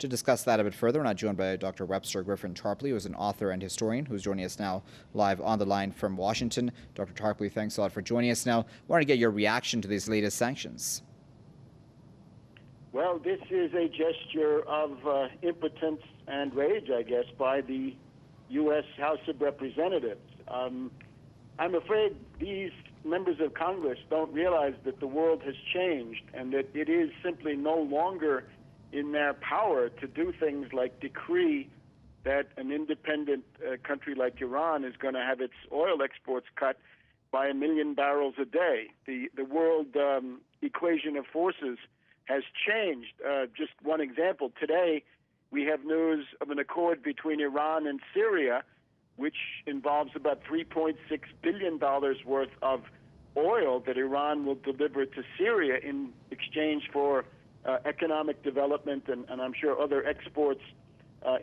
To discuss that a bit further, we're now joined by Dr. Webster Tarpley, who is an author and historian who's joining us now live on the line from Washington. Dr. Tarpley, thanks a lot for joining us now. I want to get your reaction to these latest sanctions. Well, this is a gesture of impotence and rage, I guess, by the U.S. House of Representatives. I'm afraid these members of Congress don't realize that the world has changed and that it is simply no longer in their power to do things like decree that an independent country like Iran is going to have its oil exports cut by 1 million barrels a day. The world equation of forces has changed. Just one example, today we have news of an accord between Iran and Syria, which involves about $3.6 billion worth of oil that Iran will deliver to Syria in exchange for economic development and I'm sure other exports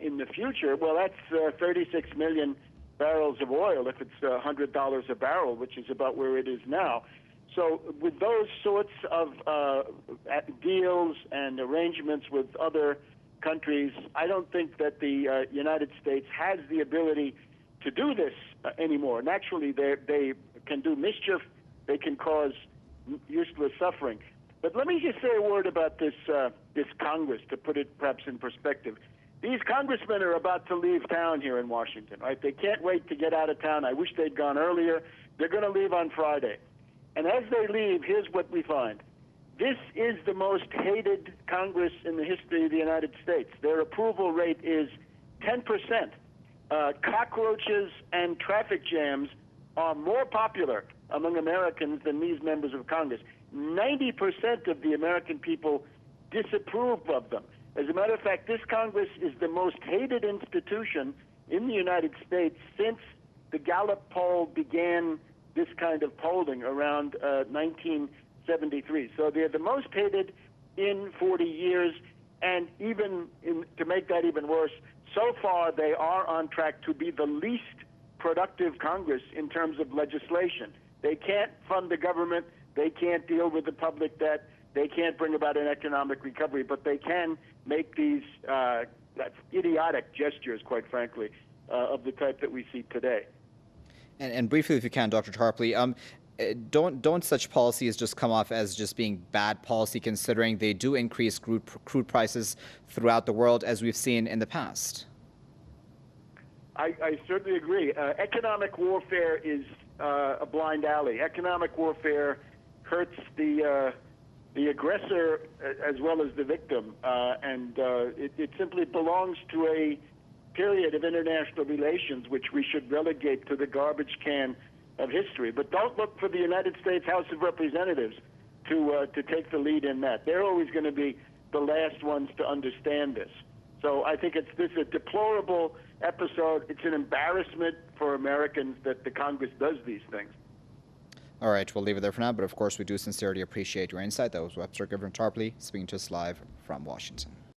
in the future. Well, that's 36 million barrels of oil if it's $100 a barrel, which is about where it is now. So with those sorts of deals and arrangements with other countries, I don't think that the United States has the ability to do this anymore. Naturally, they can do mischief. They can cause useless suffering. But let me just say a word about this Congress, to put it perhaps in perspective. These congressmen are about to leave town here in Washington, right? They can't wait to get out of town. I wish they'd gone earlier. They're going to leave on Friday. And as they leave, here's what we find. This is the most hated Congress in the history of the United States. Their approval rate is 10%. Cockroaches and traffic jams are more popular among Americans than these members of Congress. 90% of the American people disapprove of them. As a matter of fact, this Congress is the most hated institution in the United States since the Gallup poll began this kind of polling around 1973. So they're the most hated in 40 years, and to make that even worse, so far they are on track to be the least productive Congress in terms of legislation. They can't fund the government. They can't deal with the public debt. They can't bring about an economic recovery, but they can make these idiotic gestures, quite frankly, of the type that we see today. And briefly, if you can, Dr. Tarpley, don't such policies just come off as just being bad policy, considering they do increase crude prices throughout the world, as we've seen in the past? I certainly agree. Economic warfare is a blind alley. Economic warfare hurts the aggressor as well as the victim, and it simply belongs to a period of international relations which we should relegate to the garbage can of history. But don't look for the United States House of Representatives to take the lead in that. They're always going to be the last ones to understand this. So I think this is a deplorable episode. It's an embarrassment for Americans that the Congress does these things. All right, we'll leave it there for now, but of course we do sincerely appreciate your insight. That was Webster Tarpley speaking to us live from Washington.